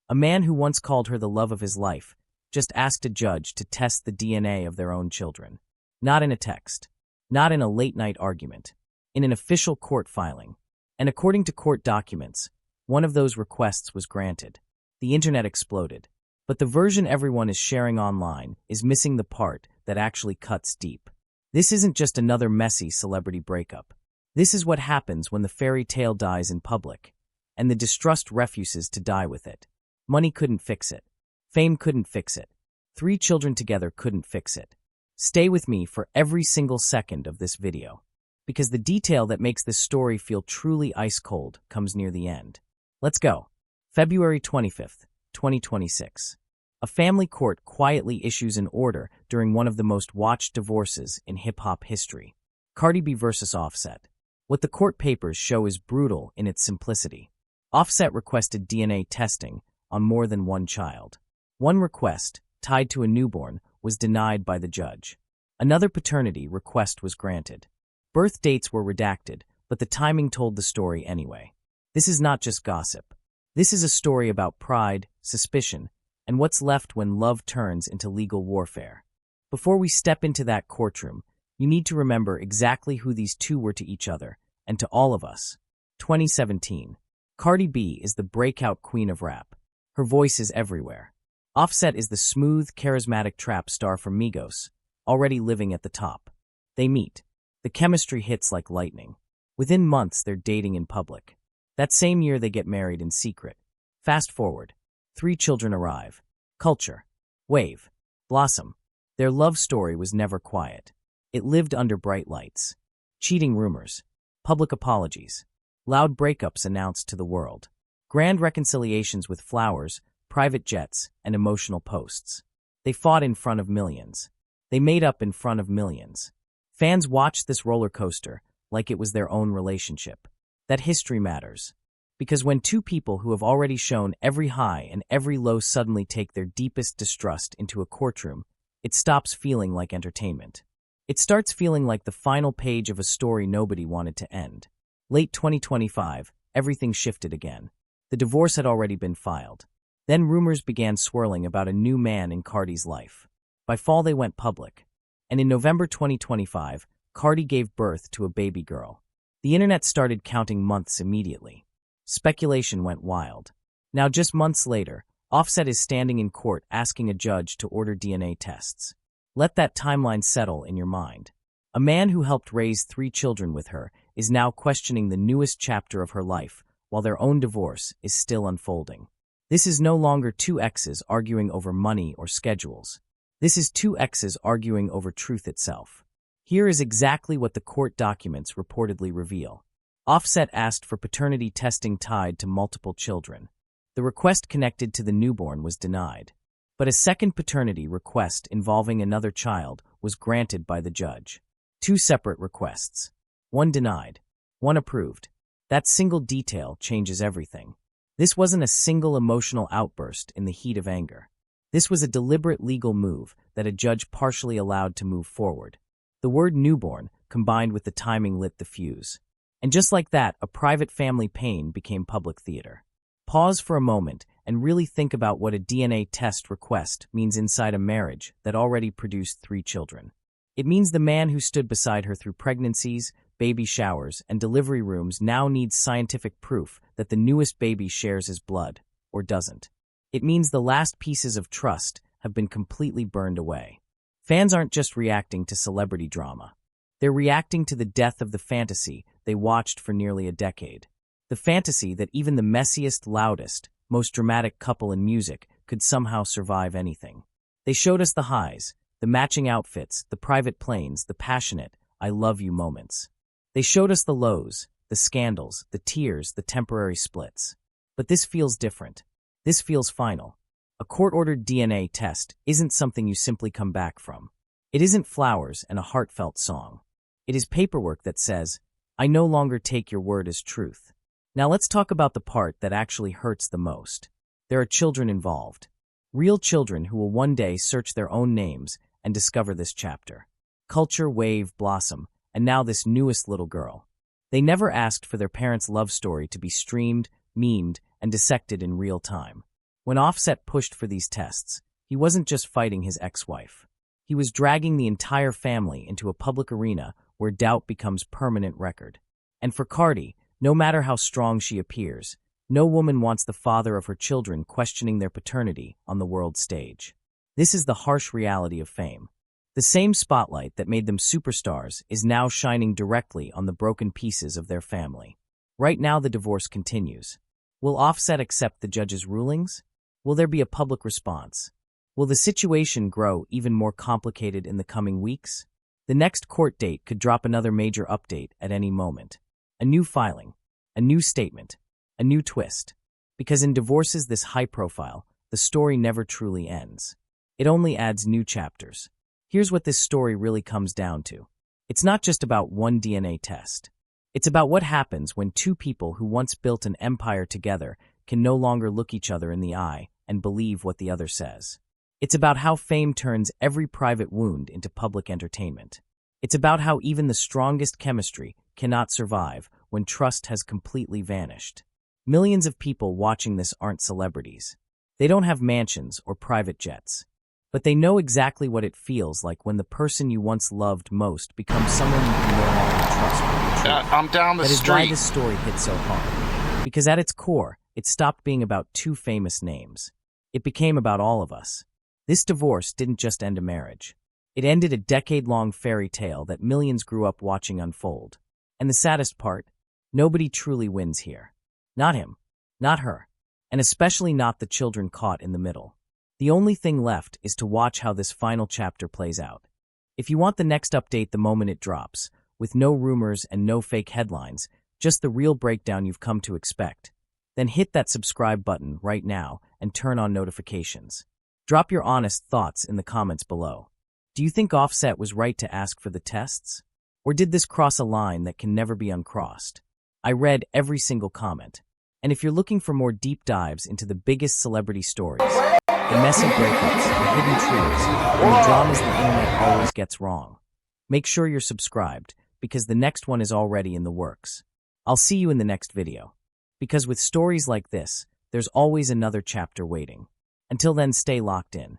A man who once called her the love of his life just asked a judge to test the DNA of their own children. Not in a text, not in a late-night argument, in an official court filing. And according to court documents, one of those requests was granted. The internet exploded. But the version everyone is sharing online is missing the part that actually cuts deep. This isn't just another messy celebrity breakup. This is what happens when the fairy tale dies in public, and the distrust refuses to die with it. Money couldn't fix it. Fame couldn't fix it. 3 children together couldn't fix it. Stay with me for every single second of this video, because the detail that makes this story feel truly ice-cold comes near the end. Let's go. February 25th, 2026. A family court quietly issues an order during one of the most watched divorces in hip-hop history. Cardi B versus Offset. What the court papers show is brutal in its simplicity. Offset requested DNA testing on more than one child. One request, tied to a newborn, was denied by the judge. Another paternity request was granted. Birth dates were redacted, but the timing told the story anyway. This is not just gossip. This is a story about pride, suspicion, and what's left when love turns into legal warfare. Before we step into that courtroom, you need to remember exactly who these two were to each other, and to all of us. 2017. Cardi B is the breakout queen of rap. Her voice is everywhere. Offset is the smooth, charismatic trap star from Migos, already living at the top. They meet. The chemistry hits like lightning. Within months, they're dating in public. That same year, they get married in secret. Fast forward. 3 children arrive. Culture. Wave. Blossom. Their love story was never quiet. It lived under bright lights. Cheating rumors. Public apologies. Loud breakups announced to the world. Grand reconciliations with flowers, private jets, and emotional posts. They fought in front of millions. They made up in front of millions. Fans watched this roller coaster like it was their own relationship. That history matters. Because when 2 people who have already shown every high and every low suddenly take their deepest distrust into a courtroom, it stops feeling like entertainment. It starts feeling like the final page of a story nobody wanted to end. Late 2025, everything shifted again. The divorce had already been filed. Then rumors began swirling about a new man in Cardi's life. By fall, they went public. And in November 2025, Cardi gave birth to a baby girl. The internet started counting months immediately. Speculation went wild. Now, just months later, Offset is standing in court asking a judge to order DNA tests. Let that timeline settle in your mind. A man who helped raise 3 children with her is now questioning the newest chapter of her life, while their own divorce is still unfolding. This is no longer 2 exes arguing over money or schedules. This is 2 exes arguing over truth itself. Here is exactly what the court documents reportedly reveal. Offset asked for paternity testing tied to multiple children. The request connected to the newborn was denied. But a second paternity request involving another child was granted by the judge. 2 separate requests. One denied. One approved. That single detail changes everything. This wasn't a single emotional outburst in the heat of anger. This was a deliberate legal move that a judge partially allowed to move forward. The word newborn, combined with the timing, lit the fuse. And just like that, a private family pain became public theater. Pause for a moment and really think about what a DNA test request means inside a marriage that already produced 3 children. It means the man who stood beside her through pregnancies, baby showers, and delivery rooms now needs scientific proof that the newest baby shares his blood, or doesn't. It means the last pieces of trust have been completely burned away. Fans aren't just reacting to celebrity drama. They're reacting to the death of the fantasy they watched for nearly a decade. The fantasy that even the messiest, loudest, most dramatic couple in music could somehow survive anything. They showed us the highs, the matching outfits, the private planes, the passionate, I love you moments. They showed us the lows, the scandals, the tears, the temporary splits. But this feels different. This feels final. A court-ordered DNA test isn't something you simply come back from. It isn't flowers and a heartfelt song. It is paperwork that says, I no longer take your word as truth. Now let's talk about the part that actually hurts the most. There are children involved. Real children who will one day search their own names and discover this chapter. Culture, wave, blossom, and now this newest little girl. They never asked for their parents' love story to be streamed, memed, and dissected in real time. When Offset pushed for these tests, he wasn't just fighting his ex-wife. He was dragging the entire family into a public arena where doubt becomes permanent record. And for Cardi, no matter how strong she appears, no woman wants the father of her children questioning their paternity on the world stage. This is the harsh reality of fame. The same spotlight that made them superstars is now shining directly on the broken pieces of their family. Right now, the divorce continues. Will Offset accept the judge's rulings? Will there be a public response? Will the situation grow even more complicated in the coming weeks? The next court date could drop another major update at any moment. A new filing, a new statement, a new twist. Because in divorces this high profile, the story never truly ends. It only adds new chapters. Here's what this story really comes down to. It's not just about one DNA test. It's about what happens when two people who once built an empire together can no longer look each other in the eye and believe what the other says. It's about how fame turns every private wound into public entertainment. It's about how even the strongest chemistry cannot survive when trust has completely vanished. Millions of people watching this aren't celebrities. They don't have mansions or private jets. But they know exactly what it feels like when the person you once loved most becomes someone you can no longer trust with your truth. I'm down the street. That is why this story hit so hard. Because at its core, it stopped being about two famous names. It became about all of us. This divorce didn't just end a marriage. It ended a decade-long fairy tale that millions grew up watching unfold. And the saddest part, nobody truly wins here. Not him, not her, and especially not the children caught in the middle. The only thing left is to watch how this final chapter plays out. If you want the next update the moment it drops, with no rumors and no fake headlines, just the real breakdown you've come to expect, then hit that subscribe button right now and turn on notifications. Drop your honest thoughts in the comments below. Do you think Offset was right to ask for the tests? Or did this cross a line that can never be uncrossed? I read every single comment. And if you're looking for more deep dives into the biggest celebrity stories, the messy breakups, the hidden truths, and the dramas the internet always gets wrong, make sure you're subscribed, because the next one is already in the works. I'll see you in the next video. Because with stories like this, there's always another chapter waiting. Until then, stay locked in.